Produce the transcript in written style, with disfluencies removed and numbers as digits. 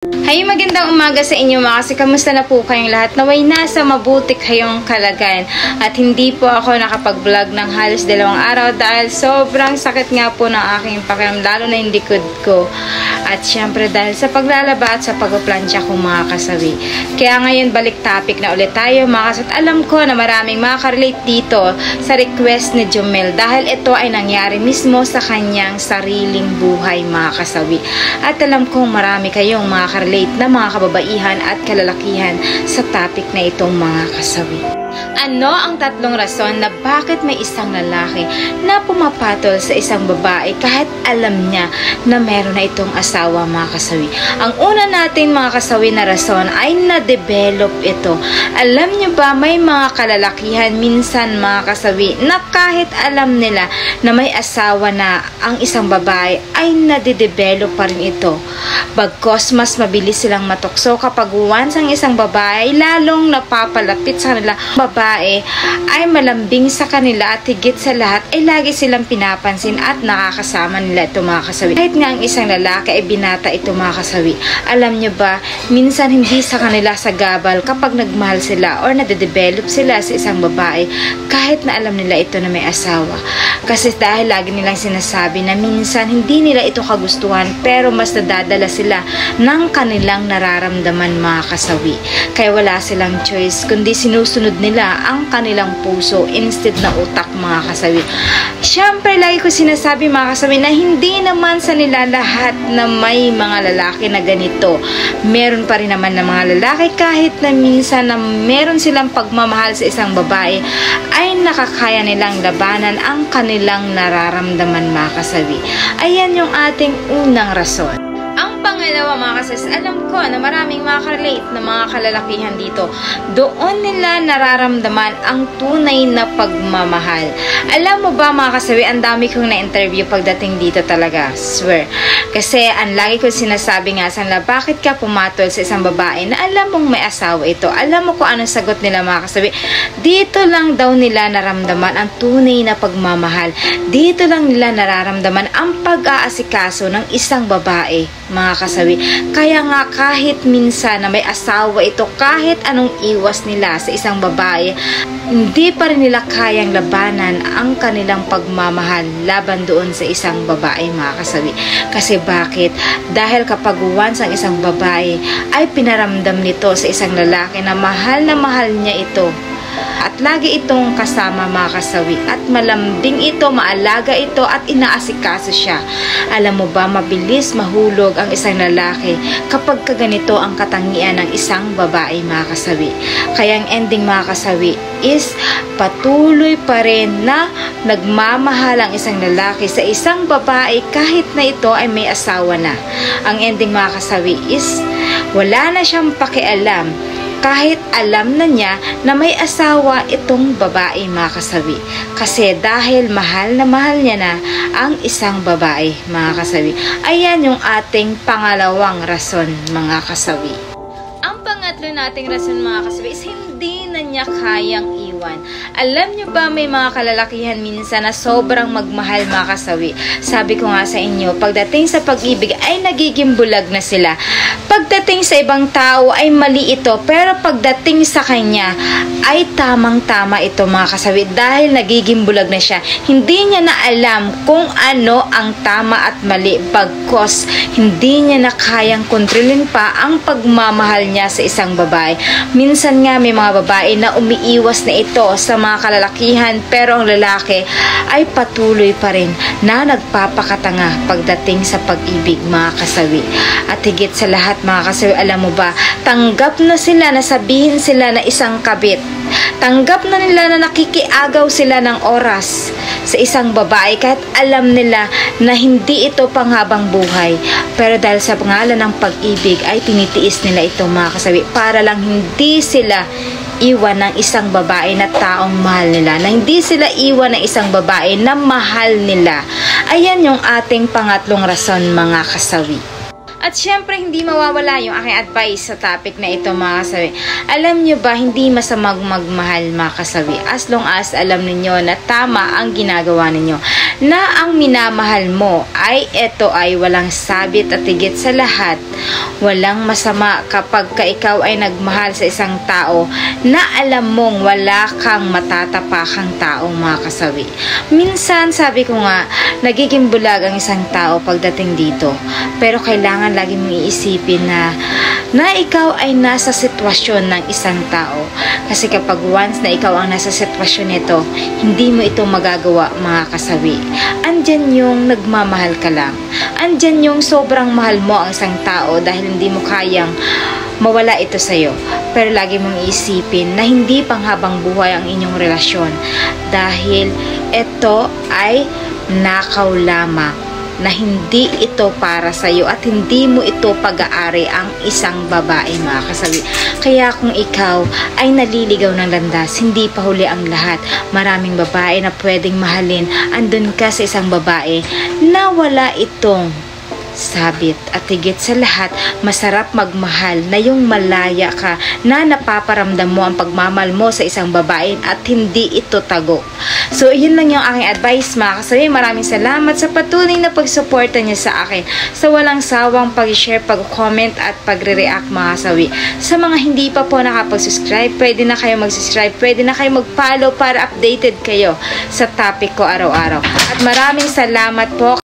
Hay, magandang umaga sa inyo mga kasi kamusta na po kayong lahat? Naway nasa mabuti kayong kalagayan. At hindi po ako nakapag-vlog ng halos 2 araw dahil sobrang sakit nga po ng aking pakiram, lalo na yung likod ko. At syempre dahil sa paglalaba at sa pagpaplansya ko mga kasawi. Kaya ngayon balik topic na ulit tayo mga kasawi. At alam ko na maraming makaka-relate dito sa request ni Jomel dahil ito ay nangyari mismo sa kanyang sariling buhay mga kasawi. At alam kong marami kayong makaka-relate na mga kababaihan at kalalakihan sa topic na itong mga kasawi. Ano ang 3 rason na bakit may isang lalaki na pumapatol sa isang babae kahit alam niya na meron na itong asawa mga kasawi? Ang una natin mga kasawi na rason ay na-develop ito. Alam niyo ba may mga kalalakihan minsan mga kasawi na kahit alam nila na may asawa na ang isang babae ay nade-develop pa rin ito. Bagkos mas mabilis silang matukso kapag once ang isang babae lalong napapalapit sa kanila babae ay malambing sa kanila at higit sa lahat ay lagi silang pinapansin at nakakasama nila ito mga kasawi. Kahit nga ang isang lalaki ay binata ito mga kasawi. Alam nyo ba, minsan hindi sa kanila sagabal kapag nagmahal sila or nade-develop sila sa isang babae kahit na alam nila ito na may asawa. Kasi dahil lagi nilang sinasabi na minsan hindi nila ito kagustuhan pero mas nadadala sila ng kanilang nararamdaman mga kasawi. Kaya wala silang choice kundi sinusunod nila ang kanilang puso instead na utak mga kasawi. Siyempre lagi ko sinasabi mga kasawi na hindi naman sa nila lahat na may mga lalaki na ganito. Meron pa rin naman na mga lalaki kahit na minsan na meron silang pagmamahal sa isang babae ay nakakaya nilang labanan ang kanilang nararamdaman mga kasawi. Ayan yung ating unang rason. Ang pangalawa mga kasawi, alam ko na maraming makaka-relate na mga kalalakihan dito. Doon nila nararamdaman ang tunay na pagmamahal. Alam mo ba mga kasawi, ang dami kong na-interview pagdating dito talaga. Swear. Kasi ang lagi kong sinasabi nga sa nila, bakit ka pumatol sa isang babae na alam mong may asawa ito? Alam mo kung anong sagot nila mga kasawi? Dito lang daw nila naramdaman ang tunay na pagmamahal. Dito lang nila nararamdaman ang pag-aasikaso ng isang babae mga kasawi. Kaya nga kahit minsan na may asawa ito, kahit anong iwas nila sa isang babae, hindi pa rin nila kayang labanan ang kanilang pagmamahal laban doon sa isang babae mga kasawi. Kasi bakit? Dahil kapag once ang isang babae ay pinaramdam nito sa isang lalaki na mahal niya ito at lagi itong kasama mga kasawi at malambing ito, maalaga ito at inaasikaso siya. Alam mo ba, mabilis mahulog ang isang lalaki kapag kaganito ang katangian ng isang babae mga kasawi. Kaya ang ending mga kasawi is patuloy pa rin na nagmamahal ang isang lalaki sa isang babae kahit na ito ay may asawa na. Ang ending mga kasawi is wala na siyang pakialam kahit alam na niya na may asawa itong babae mga kasawi. Kasi dahil mahal na mahal niya na ang isang babae mga kasawi. Ayan yung ating pangalawang rason mga kasawi. Ang pangatlo nating rason mga kasawi is hindi na niya kayang iwan. Alam niyo ba may mga kalalakihan minsan na sobrang magmahal mga kasawi. Sabi ko nga sa inyo, pagdating sa pag-ibig ay nagiging bulag na sila. Pagdating sa ibang tao ay mali ito, pero pagdating sa kanya ay tamang-tama ito mga kasawi dahil nagiging bulag na siya. Hindi niya na alam kung ano ang tama at mali bagkos hindi niya na kayang kontrolin pa ang pagmamahal niya sa isang babae. Minsan nga may mga babae na umiiwas na ito sa mga kalalakihan pero ang lalaki ay patuloy pa rin na nagpapakatanga pagdating sa pag-ibig mga kasawi. At higit sa lahat mga kasawi, alam mo ba, tanggap na sila na sabihin sila na isang kabit. Tanggap na nila na nakikiagaw sila ng oras sa isang babae kahit alam nila na hindi ito panghabang buhay. Pero dahil sa pangalan ng pag-ibig ay tinitiis nila ito mga kasawi para lang hindi sila iwan ng isang babae na taong mahal nila, na hindi sila iwan ng isang babae na mahal nila. Ayan yung ating pangatlong rason mga kasawi. At syempre, hindi mawawala yung aking advice sa topic na ito, mga kasawi. Alam nyo ba, hindi masamang magmahal, mga kasawi, as long as alam ninyo na tama ang ginagawa ninyo. Na ang minamahal mo ay ito ay walang sabit at higit sa lahat. Walang masama kapag ikaw ay nagmahal sa isang tao na alam mong wala kang matatapakang tao, mga kasawi. Minsan, sabi ko nga, nagiging bulag ang isang tao pagdating dito. Pero kailangan lagi mong iisipin na ikaw ay nasa sitwasyon ng isang tao. Kasi kapag once na ikaw ang nasa sitwasyon nito, hindi mo ito magagawa, mga kasawi. Andyan yung nagmamahal ka lang. Andyan yung sobrang mahal mo ang isang tao dahil hindi mo kayang mawala ito sa'yo. Pero lagi mong iisipin na hindi panghabang buhay ang inyong relasyon dahil ito ay nakaw lamang, na hindi ito para sa'yo at hindi mo ito pag-aari ang isang babae, mga kasawi. Kaya kung ikaw ay naliligaw ng landas, hindi pa huli ang lahat. Maraming babae na pwedeng mahalin. Andun ka sa isang babae na wala itong sabit at higit sa lahat, masarap magmahal na yung malaya ka na napaparamdam mo ang pagmamahal mo sa isang babae at hindi ito tago. So, yun lang yung aking advice, mga kasawi. Maraming salamat sa patuloy na pagsuporta niyo sa akin, sa walang sawang pag-share, pag-comment at pagre-react, mga kasawi. Sa mga hindi pa po nakapag-subscribe, pwede na kayo mag-subscribe, pwede na kayo mag-follow para updated kayo sa topic ko araw-araw. At maraming salamat po.